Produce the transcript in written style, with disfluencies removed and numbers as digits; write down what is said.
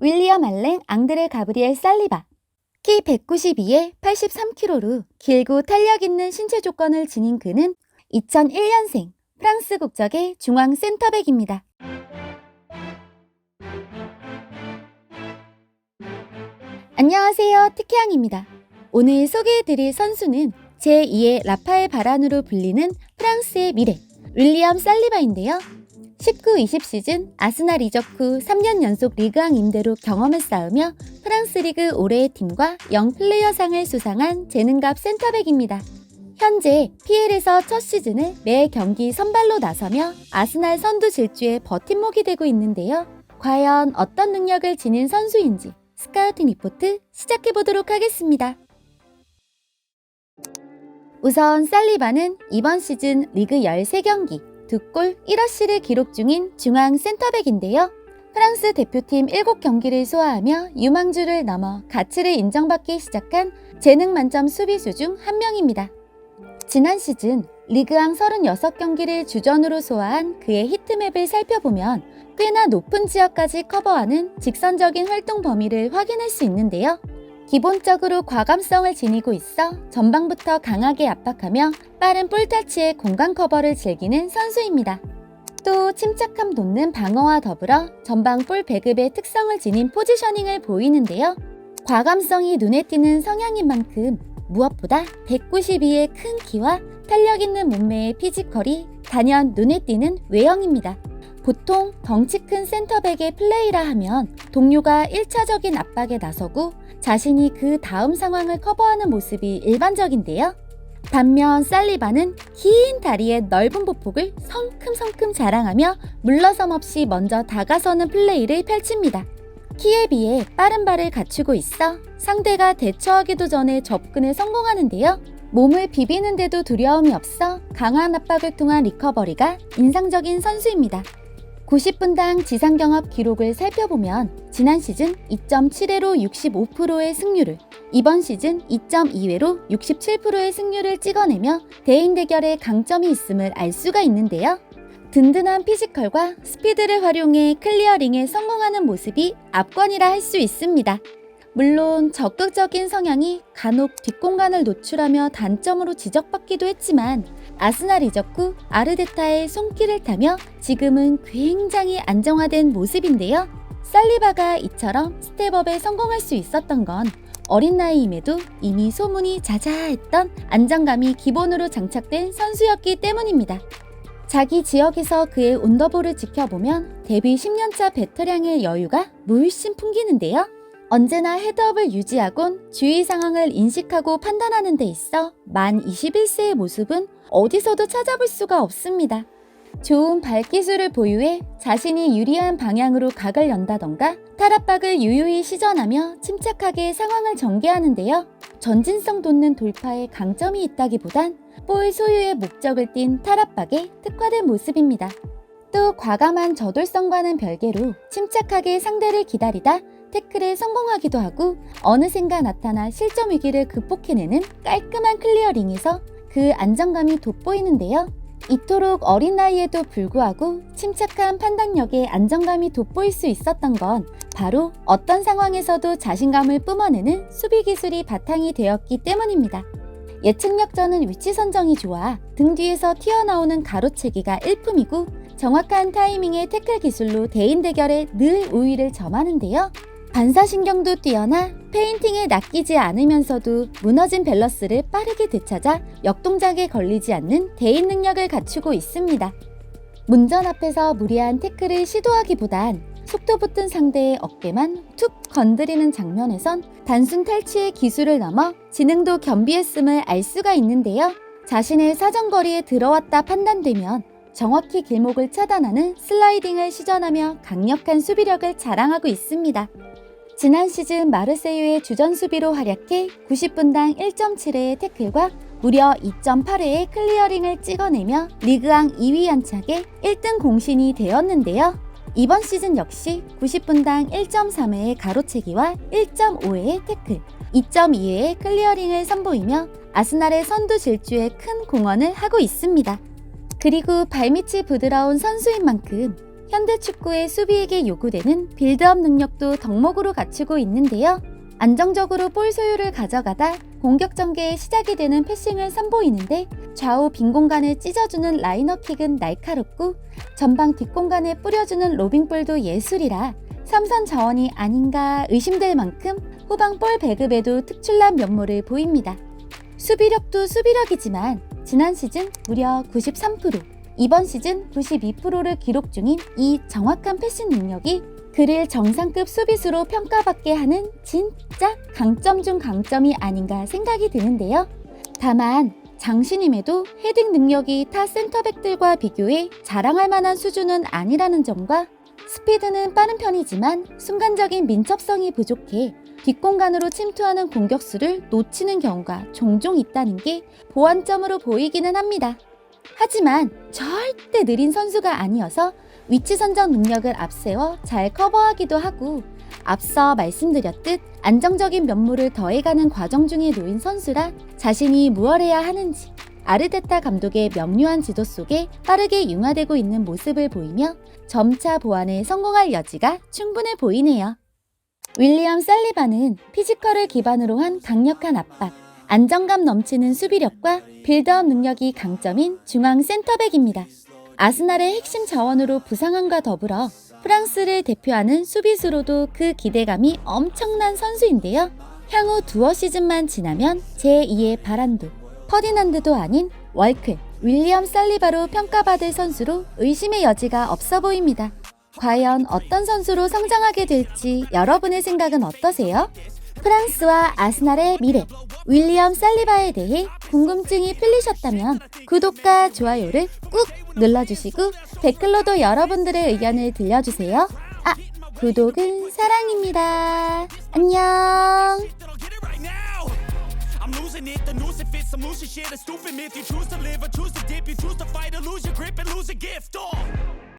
윌리엄 알렌 앙드레 가브리엘 살리바. 키 192에 83kg로 길고 탄력 있는 신체 조건을 지닌 그는 2001년생 프랑스 국적의 중앙 센터백입니다. 안녕하세요, 특혜양입니다. 오늘 소개해드릴 선수는 제2의 라파엘 바란으로 불리는 프랑스의 미래, 윌리엄 살리바인데요. 19-20 시즌 아스날 이적 후 3년 연속 리그왕 임대로 경험을 쌓으며 프랑스 리그 올해의 팀과 영플레이어상을 수상한 재능갑 센터백입니다. 현재 PL에서 첫 시즌을 매 경기 선발로 나서며 아스날 선두 질주에 버팀목이 되고 있는데요. 과연 어떤 능력을 지닌 선수인지 스카우팅 리포트 시작해보도록 하겠습니다. 우선 살리바는 이번 시즌 리그 13경기 2골 1어시를 기록 중인 중앙 센터백인데요. 프랑스 대표팀 7경기를 소화하며 유망주를 넘어 가치를 인정받기 시작한 재능 만점 수비수 중 한 명입니다. 지난 시즌 리그왕 36경기를 주전으로 소화한 그의 히트맵을 살펴보면 꽤나 높은 지역까지 커버하는 직선적인 활동 범위를 확인할 수 있는데요. 기본적으로 과감성을 지니고 있어 전방부터 강하게 압박하며 빠른 볼터치의 공간 커버를 즐기는 선수입니다. 또 침착함 돋는 방어와 더불어 전방 볼 배급의 특성을 지닌 포지셔닝을 보이는데요. 과감성이 눈에 띄는 성향인 만큼 무엇보다 192의 큰 키와 탄력 있는 몸매의 피지컬이 단연 눈에 띄는 외형입니다. 보통 덩치 큰 센터백의 플레이라 하면 동료가 1차적인 압박에 나서고 자신이 그 다음 상황을 커버하는 모습이 일반적인데요. 반면 살리바는 긴 다리의 넓은 보폭을 성큼성큼 자랑하며 물러섬 없이 먼저 다가서는 플레이를 펼칩니다. 키에 비해 빠른 발을 갖추고 있어 상대가 대처하기도 전에 접근에 성공하는데요. 몸을 비비는데도 두려움이 없어 강한 압박을 통한 리커버리가 인상적인 선수입니다. 90분당 지상경합 기록을 살펴보면 지난 시즌 2.7회로 65%의 승률을, 이번 시즌 2.2회로 67%의 승률을 찍어내며 대인 대결에 강점이 있음을 알 수가 있는데요. 든든한 피지컬과 스피드를 활용해 클리어링에 성공하는 모습이 압권이라 할 수 있습니다. 물론 적극적인 성향이 간혹 뒷공간을 노출하며 단점으로 지적받기도 했지만 아스날 이적 후 아르테타의 손길을 타며 지금은 굉장히 안정화된 모습인데요. 살리바가 이처럼 스텝업에 성공할 수 있었던 건 어린 나이임에도 이미 소문이 자자했던 안정감이 기본으로 장착된 선수였기 때문입니다. 자기 지역에서 그의 온더볼을 지켜보면 데뷔 10년차 베테랑의 여유가 물씬 풍기는데요. 언제나 헤드업을 유지하곤 주위 상황을 인식하고 판단하는 데 있어 만 21세의 모습은 어디서도 찾아볼 수가 없습니다. 좋은 발기술을 보유해 자신이 유리한 방향으로 각을 연다던가 탈압박을 유유히 시전하며 침착하게 상황을 전개하는데요. 전진성 돋는 돌파에 강점이 있다기보단 볼 소유의 목적을 띤 탈압박에 특화된 모습입니다. 또 과감한 저돌성과는 별개로 침착하게 상대를 기다리다 태클에 성공하기도 하고 어느샌가 나타나 실점 위기를 극복해내는 깔끔한 클리어링에서 그 안정감이 돋보이는데요. 이토록 어린 나이에도 불구하고 침착한 판단력에 안정감이 돋보일 수 있었던 건 바로 어떤 상황에서도 자신감을 뿜어내는 수비 기술이 바탕이 되었기 때문입니다. 예측력저는 위치 선정이 좋아 등 뒤에서 튀어나오는 가로채기가 일품이고 정확한 타이밍의 태클 기술로 대인 대결에 늘 우위를 점하는데요. 반사신경도 뛰어나 페인팅에 낚이지 않으면서도 무너진 밸런스를 빠르게 되찾아 역동작에 걸리지 않는 대인 능력을 갖추고 있습니다. 문전 앞에서 무리한 태클을 시도하기보단 속도 붙은 상대의 어깨만 툭 건드리는 장면에선 단순 탈취의 기술을 넘어 지능도 겸비했음을 알 수가 있는데요. 자신의 사정거리에 들어왔다 판단되면 정확히 길목을 차단하는 슬라이딩을 시전하며 강력한 수비력을 자랑하고 있습니다. 지난 시즌 마르세유의 주전 수비로 활약해 90분당 1.7회의 태클과 무려 2.8회의 클리어링을 찍어내며 리그왕 2위 안착에 1등 공신이 되었는데요. 이번 시즌 역시 90분당 1.3회의 가로채기와 1.5회의 태클, 2.2회의 클리어링을 선보이며 아스날의 선두 질주에 큰 공헌을 하고 있습니다. 그리고 발밑이 부드러운 선수인 만큼 현대축구의 수비에게 요구되는 빌드업 능력도 덕목으로 갖추고 있는데요. 안정적으로 볼 소유를 가져가다 공격 전개의 시작이 되는 패싱을 선보이는데 좌우 빈 공간을 찢어주는 라이너킥은 날카롭고 전방 뒷공간에 뿌려주는 로빙볼도 예술이라 삼선 자원이 아닌가 의심될 만큼 후방 볼 배급에도 특출난 면모를 보입니다. 수비력도 수비력이지만 지난 시즌 무려 93%, 이번 시즌 92%를 기록 중인 이 정확한 패싱 능력이 그를 정상급 수비수로 평가받게 하는 진짜 강점 중 강점이 아닌가 생각이 드는데요. 다만 장신임에도 헤딩 능력이 타 센터백들과 비교해 자랑할 만한 수준은 아니라는 점과 스피드는 빠른 편이지만 순간적인 민첩성이 부족해 뒷공간으로 침투하는 공격수를 놓치는 경우가 종종 있다는 게 보완점으로 보이기는 합니다. 하지만 절대 느린 선수가 아니어서 위치 선정 능력을 앞세워 잘 커버하기도 하고 앞서 말씀드렸듯 안정적인 면모를 더해가는 과정 중에 놓인 선수라 자신이 무엇 해야 하는지 아르테타 감독의 명료한 지도 속에 빠르게 융화되고 있는 모습을 보이며 점차 보완에 성공할 여지가 충분해 보이네요. 윌리엄 살리바는 피지컬을 기반으로 한 강력한 압박, 안정감 넘치는 수비력과 빌드업 능력이 강점인 중앙 센터백입니다. 아스날의 핵심 자원으로 부상함과 더불어 프랑스를 대표하는 수비수로도 그 기대감이 엄청난 선수인데요. 향후 두어 시즌만 지나면 제2의 바란도, 퍼디난드도 아닌 월클, 윌리엄 살리바로 평가받을 선수로 의심의 여지가 없어 보입니다. 과연 어떤 선수로 성장하게 될지 여러분의 생각은 어떠세요? 프랑스와 아스날의 미래, 윌리엄 살리바에 대해 궁금증이 풀리셨다면 구독과 좋아요를 꾹 눌러주시고 댓글로도 여러분들의 의견을 들려주세요. 구독은 사랑입니다. 안녕. I'm losing it, the noose it fits, I'm losing shit, a stupid myth. You choose to live or choose to dip, you choose to fight or lose your grip and lose a gift.